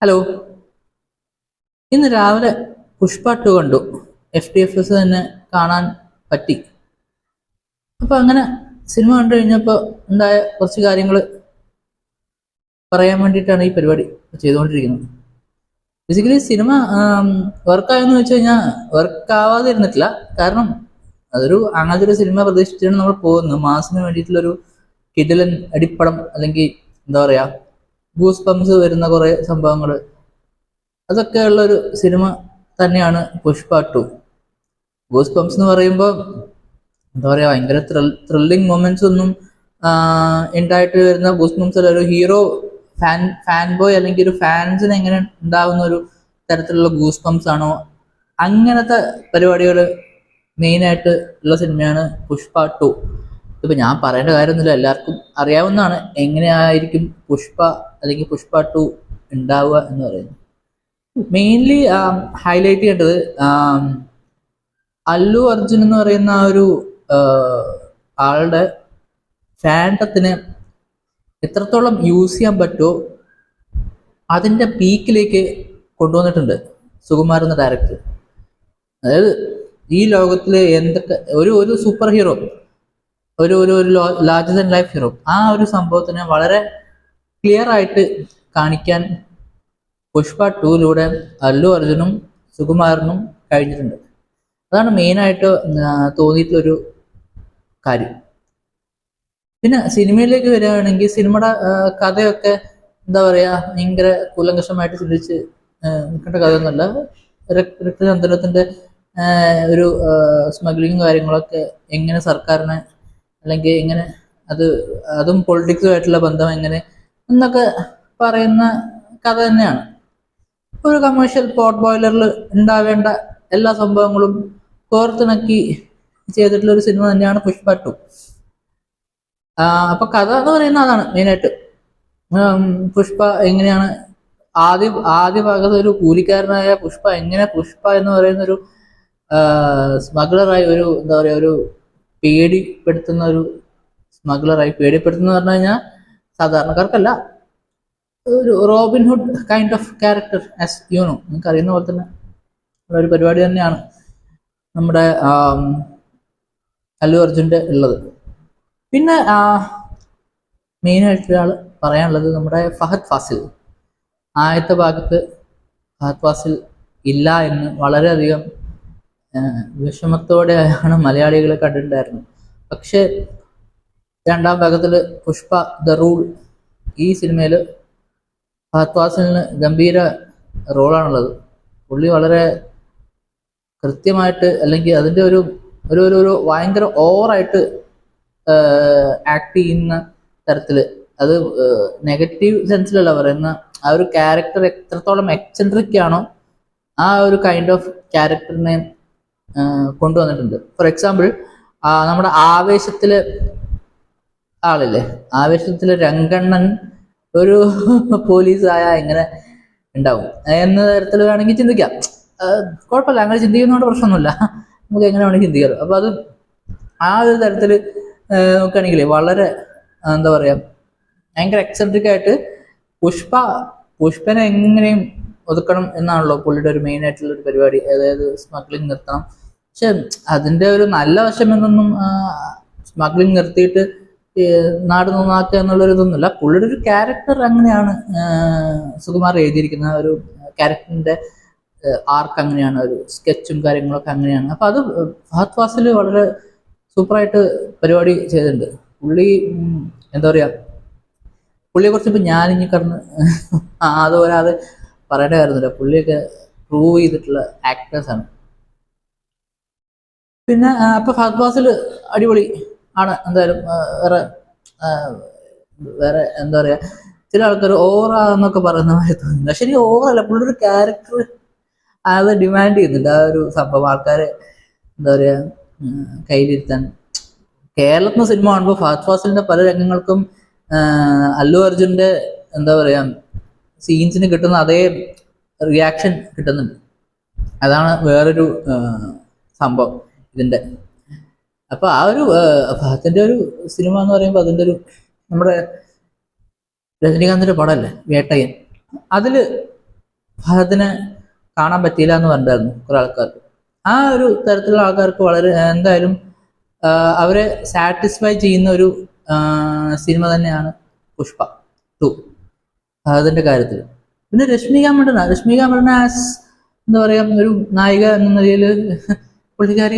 Hello. ഇന്ന് രാവിലെ Pushpa to കണ്ടു. FTFS തന്നെ കാണാൻ പറ്റി. അപ്പൊ അങ്ങനെ സിനിമ കണ്ടു കഴിഞ്ഞപ്പോൾ ഉണ്ടായ കുറച്ച് കാര്യങ്ങൾ പറയാൻ വേണ്ടിയിട്ടാണ് ഈ പരിപാടി ചെയ്തുകൊണ്ടിരിക്കുന്നത്. ബേസിക്കലി സിനിമ വർക്കായെന്ന് വെച്ച് കഴിഞ്ഞാൽ വർക്കാവാതെ ഇരുന്നിട്ടില്ല. കാരണം അങ്ങനത്തെ ഒരു സിനിമ പ്രതീക്ഷിച്ചാണ് നമ്മൾ പോകുന്നത്. മാസിന് വേണ്ടിയിട്ടുള്ളൊരു കിടിലൻ അടിപ്പടം, അല്ലെങ്കിൽ എന്താ പറയാ, ഗൂസ് പംസ് വരുന്ന കുറെ സംഭവങ്ങൾ, അതൊക്കെ ഉള്ളൊരു സിനിമ തന്നെയാണ് പുഷ്പ ടു. ഗൂസ് പംസ് എന്ന് പറയുമ്പോൾ എന്താ പറയുക, ഭയങ്കര ത്രില്ലിങ് മൊമെന്റ്സ് ഒന്നും ഉണ്ടായിട്ട് വരുന്ന ഗൂസ് പംസ് അല്ല. ഒരു ഹീറോ ഫാൻ ബോയ് അല്ലെങ്കിൽ ഒരു ഫാൻസിന് എങ്ങനെ ഉണ്ടാവുന്ന ഒരു തരത്തിലുള്ള ഗൂസ് പംസ് ആണോ, അങ്ങനത്തെ പരിപാടികൾ മെയിനായിട്ട് ഉള്ള സിനിമയാണ് പുഷ്പ ടു. ഇപ്പൊ ഞാൻ പറയേണ്ട കാര്യമൊന്നുമില്ല, എല്ലാവർക്കും അറിയാവുന്നതാണ് എങ്ങനെയായിരിക്കും പുഷ്പ അല്ലെങ്കിൽ പുഷ്പ ടു ഉണ്ടാവുക എന്ന് പറയുന്നത്. മെയിൻലി ഹൈലൈറ്റ് ചെയ്യേണ്ടത് അല്ലു അർജുൻ എന്ന് പറയുന്ന ആ ഒരു ആളുടെ ഫാൻഡത്തിനെ എത്രത്തോളം യൂസ് ചെയ്യാൻ പറ്റുമോ അതിൻ്റെ പീക്കിലേക്ക് കൊണ്ടുവന്നിട്ടുണ്ട് സുകുമാർ എന്ന ഡയറക്ടർ. അതായത് ഈ ലോകത്തിലെ എന്തൊക്കെ ഒരു സൂപ്പർ ഹീറോ, ഒരു ഒരു ലാർജർ ദാൻ ലൈഫ് ഹീറോ, ആ ഒരു സംഭവത്തിനെ വളരെ ക്ലിയർ ആയിട്ട് കാണിക്കാൻ പുഷ്പ ടൂയിലൂടെ അല്ലു അർജുനും സുകുമാരനും കഴിഞ്ഞിട്ടുണ്ട്. അതാണ് മെയിനായിട്ട് തോന്നിയിട്ടുള്ളൊരു കാര്യം. പിന്നെ സിനിമയിലേക്ക് വരികയാണെങ്കിൽ സിനിമയുടെ കഥയൊക്കെ എന്താ പറയുക, ഭയങ്കര കൂലങ്കഷമായിട്ട് ചിന്തിച്ച് നിൽക്കേണ്ട കഥയൊന്നുമല്ല. രക്തചന്ദനത്തിൻ്റെ ഒരു സ്മഗ്ലിങ്ങും കാര്യങ്ങളൊക്കെ എങ്ങനെ സർക്കാരിനെ, അല്ലെങ്കിൽ എങ്ങനെ അതും പൊളിറ്റിക്സുമായിട്ടുള്ള ബന്ധം എങ്ങനെ എന്നൊക്കെ പറയുന്ന കഥ തന്നെയാണ്. ഒരു കമേഴ്ഷ്യൽ പോട്ട് ബോയിലറിൽ ഉണ്ടാവേണ്ട എല്ലാ സംഭവങ്ങളും കോർത്തിണക്കി ചെയ്തിട്ടുള്ള ഒരു സിനിമ തന്നെയാണ് പുഷ്പ ടു. അപ്പൊ കഥ എന്ന് പറയുന്നത് അതാണ് മെയിനായിട്ട്. പുഷ്പ എങ്ങനെയാണ് ആദ്യ ഭാഗത്ത് ഒരു കൂലിക്കാരനായ പുഷ്പ എങ്ങനെ പുഷ്പ എന്ന് പറയുന്ന ഒരു സ്മഗ്ലറായി, ഒരു എന്താ പറയുക, ഒരു പേടിപ്പെടുത്തുന്ന ഒരു സ്മഗ്ലറായി, പേടിപ്പെടുത്തുന്ന പറഞ്ഞു കഴിഞ്ഞാൽ സാധാരണക്കാർക്കല്ല, ഒരു Robin Hood kind of character, as you know, നിങ്ങൾക്ക് അറിയുന്ന പോലെ തന്നെ ഒരു പരിപാടി തന്നെയാണ് നമ്മുടെ അല്ലു അർജുൻ്റെ ഉള്ളത്. പിന്നെ മെയിനായിട്ട് ഒരാൾ പറയാനുള്ളത് നമ്മുടെ ഫഹദ് ഫാസിൽ. ആദ്യത്തെ ഭാഗത്ത് ഫഹദ് ഫാസിൽ ഇല്ല എന്ന് വളരെയധികം വിഷമത്തോടെയാണ് മലയാളികൾ കണ്ടിട്ടുണ്ടായിരുന്നത്. പക്ഷേ രണ്ടാം ഭാഗത്തിൽ പുഷ്പ ദ റൂൾ, ഈ സിനിമയിൽ ഫഹദ് ഫാസിലിന് ഗംഭീര റോളാണുള്ളത്. പുള്ളി വളരെ കൃത്യമായിട്ട്, അല്ലെങ്കിൽ അതിൻ്റെ ഒരു ഒരു ഒരു ഭയങ്കര ഓവറായിട്ട് ആക്ട് ചെയ്യുന്ന തരത്തിൽ, അത് നെഗറ്റീവ് സെൻസിലല്ല പറയുന്ന, ആ ഒരു ക്യാരക്ടർ എത്രത്തോളം എക്സെൻട്രിക് ആണോ ആ ഒരു കൈൻഡ് ഓഫ് ക്യാരക്ടറിനെ കൊണ്ടുവന്നിട്ടുണ്ട്. ഫോർ എക്സാമ്പിൾ, നമ്മുടെ ആവേശത്തില് ആളില്ലേ, ആവേശത്തില് രംഗണ്ണൻ ഒരു പോലീസായ എങ്ങനെ ഉണ്ടാവും എന്ന തരത്തിൽ വേണമെങ്കിൽ ചിന്തിക്കാം. കുഴപ്പമില്ല, അങ്ങനെ ചിന്തിക്കുന്നതുകൊണ്ട് പ്രശ്നമൊന്നുമില്ല, നമുക്ക് എങ്ങനെ വേണമെങ്കിൽ ചിന്തിക്കാമല്ലോ. അപ്പൊ അത് ആ ഒരു തരത്തിൽ നോക്കുകയാണെങ്കിൽ വളരെ എന്താ പറയാ, ഭയങ്കര എക്സെൻട്രിക് ആയിട്ട് പുഷ്പനെ എങ്ങനെയും ഒതുക്കണം എന്നാണല്ലോ പുള്ളിയുടെ ഒരു മെയിൻ ആയിട്ടുള്ള ഒരു പരിപാടി. അതായത് സ്മഗ്ലിംഗ് നിർത്തണം. പക്ഷെ അതിന്റെ ഒരു നല്ല വശം എന്നൊന്നും സ്മഗ്ലിംഗ് നിർത്തിയിട്ട് നാട് നന്നാക്കുക എന്നുള്ളൊരു ഇതൊന്നുമില്ല. പുള്ളിയുടെ ഒരു ക്യാരക്ടർ അങ്ങനെയാണ് സുകുമാർ എഴുതിയിരിക്കുന്ന ഒരു ക്യാരക്ടറിന്റെ ആർക്ക് അങ്ങനെയാണ്, ഒരു സ്കെച്ചും കാര്യങ്ങളൊക്കെ അങ്ങനെയാണ്. അപ്പൊ അത് ഫഹദ് ഫാസിൽ വളരെ സൂപ്പറായിട്ട് പരിപാടി ചെയ്തിട്ടുണ്ട്. പുള്ളി എന്താ പറയാ, പുള്ളിയെ കുറിച്ച് ഇപ്പൊ ഞാനിഞ്ഞി കടന്ന് അതുപോലെ അത് പറയേണ്ട കാര്യമൊന്നുമില്ല. പുള്ളിയൊക്കെ പ്രൂവ് ചെയ്തിട്ടുള്ള ആക്ടേഴ്സാണ്. പിന്നെ അപ്പൊ ഫഹദ് ഫാസിൽ അടിപൊളി ആണ് എന്തായാലും. വേറെ എന്താ പറയാ, ചില ആൾക്കാർ ഓവറാന്നൊക്കെ പറയുന്ന മാതിരി തോന്നുന്നില്ല. പക്ഷെ എനിക്ക് ഓവറല്ല, പുള്ളിയുടെ ഒരു ക്യാരക്ടർ അത് ഡിമാൻഡ് ചെയ്യുന്നുണ്ട്. ആ ഒരു സംഭവം ആൾക്കാരെ എന്താ പറയാ കയ്യിലിരുത്താൻ. കേരളത്തിലെ സിനിമ കാണുമ്പോൾ ഫഹദ് ഫാസിലിന്റെ പല രംഗങ്ങൾക്കും അല്ലു അർജുന്റെ എന്താ പറയാ സീൻസിന് കിട്ടുന്ന അതേ റിയാക്ഷൻ കിട്ടുന്നുണ്ട്. അതാണ് വേറൊരു സംഭവം ഇതിന്റെ. അപ്പൊ ആ ഒരു ഫഹദിന്റെ ഒരു സിനിമ എന്ന് പറയുമ്പോൾ അതിന്റെ ഒരു, നമ്മുടെ രജനീകാന്തിന്റെ പടമല്ലേ വേട്ടയൻ, അതില് ഫഹദിനെ കാണാൻ പറ്റിയില്ല എന്ന് പറഞ്ഞിട്ടായിരുന്നു കുറെ ആൾക്കാർക്ക്. ആ ഒരു തരത്തിലുള്ള ആൾക്കാർക്ക് വളരെ എന്തായാലും അവരെ സാറ്റിസ്ഫൈ ചെയ്യുന്ന ഒരു സിനിമ തന്നെയാണ് പുഷ്പ 2 ഫഹദിന്റെ കാര്യത്തിൽ. പിന്നെ രശ്മിക മണ്ടന ആസ് എന്താ പറയാ ഒരു നായിക എന്ന നിലയിൽ പുള്ളിക്കാരി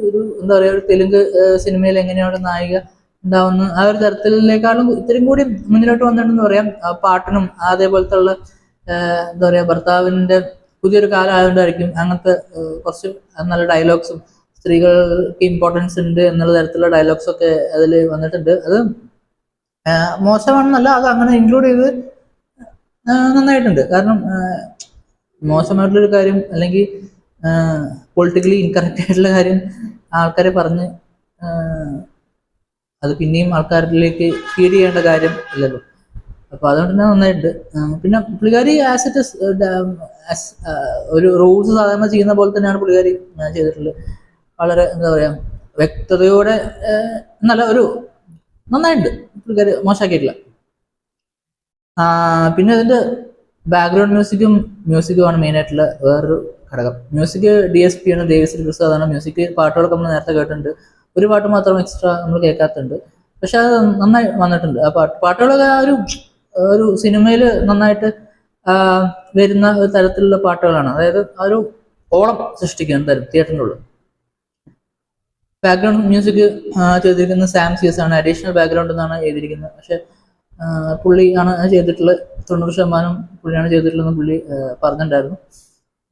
ഒരു എന്താ പറയാ ഒരു തെലുങ്ക് സിനിമയിൽ എങ്ങനെയാണ് നായിക ഉണ്ടാവുന്ന ആ ഒരു തരത്തിലേക്കാളും ഇത്രയും കൂടി മുന്നിലോട്ട് വന്നിട്ടുണ്ടെന്ന് പറയാം. പാട്ടിനും അതേപോലത്തെ ഉള്ള എന്താ പറയാ ഭർത്താവിന്റെ പുതിയൊരു കാലം ആയതുകൊണ്ടായിരിക്കും അങ്ങനത്തെ കുറച്ച് നല്ല ഡയലോഗ്സും സ്ത്രീകൾക്ക് ഇമ്പോർട്ടൻസ് ഉണ്ട് എന്നുള്ള തരത്തിലുള്ള ഡയലോഗ്സ് ഒക്കെ അതിൽ വന്നിട്ടുണ്ട്. അത് മോശമാണെന്നല്ല, അത് അങ്ങനെ ഇൻക്ലൂഡ് ചെയ്ത് നന്നായിട്ടുണ്ട്. കാരണം മോശമായിട്ടുള്ളൊരു കാര്യം അല്ലെങ്കിൽ പൊളിറ്റിക്കലി ഇൻകറക്റ്റ് ആയിട്ടുള്ള കാര്യം ആൾക്കാരെ പറഞ്ഞ് അത് പിന്നെയും ആൾക്കാരിലേക്ക് ഫീഡ് ചെയ്യേണ്ട കാര്യം ഇല്ലല്ലോ. അപ്പൊ അതുകൊണ്ട് തന്നെ നന്നായിട്ടുണ്ട്. പിന്നെ പുള്ളിക്കാരി ആസ് ഇറ്റ് ഒരു റൂൾസ് സാധാരണ ചെയ്യുന്ന പോലെ തന്നെയാണ് പുള്ളിക്കാരി ചെയ്തിട്ടുള്ളത്. വളരെ എന്താ പറയാ വ്യക്തതയോടെ നല്ല ഒരു നന്നായിട്ടുണ്ട്, പുള്ളിക്കാരി മോശമാക്കിയിട്ടില്ല. പിന്നെ അതിന്റെ ബാക്ക്ഗ്രൗണ്ട് മ്യൂസിക്കുമാണ് മെയിൻ ആയിട്ടുള്ള വേറൊരു ഘടകം. മ്യൂസിക് DSP ആണ്, ദേവിശ്രീ പ്രസാദാണ് മ്യൂസിക്. പാട്ടുകളൊക്കെ നമ്മൾ നേരത്തെ കേട്ടിട്ടുണ്ട്, ഒരു പാട്ട് മാത്രം എക്സ്ട്രാ നമ്മൾ കേൾക്കാത്തുണ്ട്. പക്ഷെ അത് നന്നായി വന്നിട്ടുണ്ട്. ആ പാട്ടുകളൊക്കെ ഒരു സിനിമയിൽ നന്നായിട്ട് വരുന്ന ഒരു തരത്തിലുള്ള പാട്ടുകളാണ്. അതായത് ആ ഒരു ഓളം സൃഷ്ടിക്കുന്ന തരം തിയേറ്ററിനുള്ളിൽ. ബാക്ക്ഗ്രൗണ്ട് മ്യൂസിക് ചെയ്തിരിക്കുന്നത് സാം സിയസ് ആണ്. അഡീഷണൽ ബാക്ക്ഗ്രൗണ്ട് എന്നാണ് എഴുതിയിരിക്കുന്നത്. പക്ഷെ പുള്ളി ആണ് ചെയ്തിട്ടുള്ളത്. 90% പുള്ളിയാണ് ചെയ്തിട്ടുള്ളതെന്ന് പുള്ളി പറഞ്ഞിട്ടുണ്ടായിരുന്നു.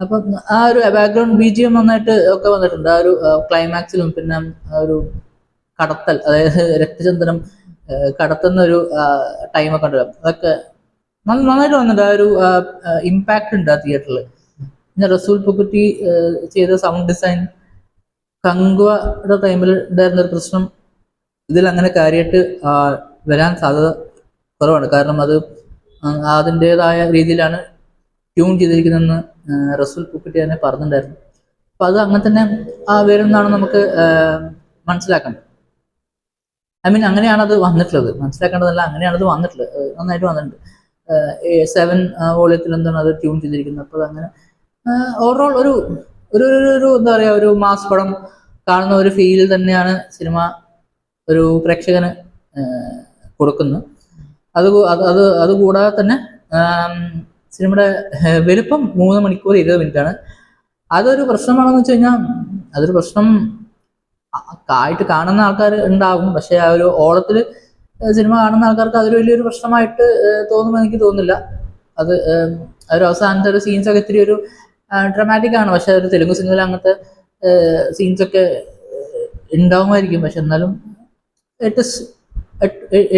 അപ്പം ആ ഒരു ബാക്ക്ഗ്രൗണ്ട് BGM നന്നായിട്ട് ഒക്കെ വന്നിട്ടുണ്ട്. ആ ഒരു ക്ലൈമാക്സിലും പിന്നെ ആ ഒരു കടത്തൽ, അതായത് രക്തചന്ദ്രൻ കടത്തുന്ന ഒരു ടൈമൊക്കെ ഉണ്ടല്ലോ, അതൊക്കെ നന്നായിട്ട് വന്നിട്ടുണ്ട്. ആ ഒരു ഇമ്പാക്റ്റ് ഉണ്ട് ആ തിയേറ്ററിൽ. പിന്നെ റസൂൽ പുക്കുറ്റി ചെയ്ത സൗണ്ട് ഡിസൈൻ കങ്കുവയുടെ ടൈമിൽ ഉണ്ടായിരുന്ന ഒരു പ്രശ്നം ഇതിൽ അങ്ങനെ കാര്യമായിട്ട് വരാൻ സാധ്യത കുറവാണ്. കാരണം അത് അതിൻ്റെതായ രീതിയിലാണ് ട്യൂൺ ചെയ്തിരിക്കുന്നതെന്ന് റസൂൽ പുക്കുറ്റി തന്നെ പറഞ്ഞിട്ടുണ്ടായിരുന്നു. അപ്പൊ അത് അങ്ങനെ തന്നെ വരുമെന്നാണ് നമുക്ക് മനസ്സിലാക്കേണ്ടത്. അങ്ങനെയാണ് അത് വന്നിട്ടുള്ളത്. മനസ്സിലാക്കേണ്ടതല്ല, അങ്ങനെയാണ് അത് വന്നിട്ടുള്ളത്. നന്നായിട്ട് വന്നിട്ടുണ്ട്. 7 വോളിയത്തിൽ എന്താണ് അത് ട്യൂൺ ചെയ്തിരിക്കുന്നത്. അപ്പോൾ അങ്ങനെ ഓവറോൾ ഒരു ഒരു ഒരു എന്താ പറയാ ഒരു മാസ് പടം കാണുന്ന ഒരു ഫീൽ തന്നെയാണ് സിനിമ ഒരു പ്രേക്ഷകന് കൊടുക്കുന്നത്. അത് കൂടാതെ തന്നെ സിനിമയുടെ വലുപ്പം 3 മണിക്കൂർ 20 മിനിറ്റാണ്. അതൊരു പ്രശ്നമാണെന്ന് വെച്ച് കഴിഞ്ഞാൽ അതൊരു പ്രശ്നം ആയിട്ട് കാണുന്ന ആൾക്കാർ ഉണ്ടാകും. പക്ഷെ ആ ഒരു ഓളത്തിൽ സിനിമ കാണുന്ന ആൾക്കാർക്ക് അതൊരു വലിയൊരു പ്രശ്നമായിട്ട് തോന്നുമെന്ന് എനിക്ക് തോന്നുന്നില്ല. അത് ഒരു അവസാനത്തെ ഒരു സീൻസൊക്കെ ഇത്തിരി ഒരു ഡ്രമാറ്റിക് ആണ്. പക്ഷെ ഒരു തെലുങ്ക് സിനിമയിൽ അങ്ങനത്തെ സീൻസൊക്കെ ഉണ്ടാവുമായിരിക്കും. പക്ഷെ എന്നാലും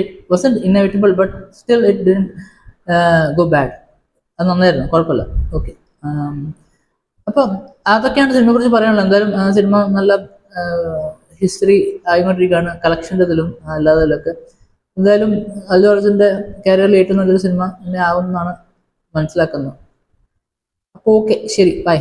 it wasn't inevitable, but still it didn't go bad. അത് നന്നായിരുന്നു, കുഴപ്പമില്ല. ഓക്കെ, അപ്പം അതൊക്കെയാണ് സിനിമയെ കുറിച്ച് പറയാനുള്ളത്. എന്തായാലും സിനിമ നല്ല ഹിസ്റ്ററി ആയിക്കൊണ്ടിരിക്കുകയാണ്, കളക്ഷൻ്റെ ഇതിലും അല്ലാതെ. എന്തായാലും അല്ലു അർജുൻ്റെ കരിയറിൽ ഏറ്റവും നല്ലൊരു സിനിമ തന്നെ ആവുമെന്നാണ് മനസ്സിലാക്കുന്നത്. അപ്പോൾ ഓക്കെ, ശരി, ബൈ.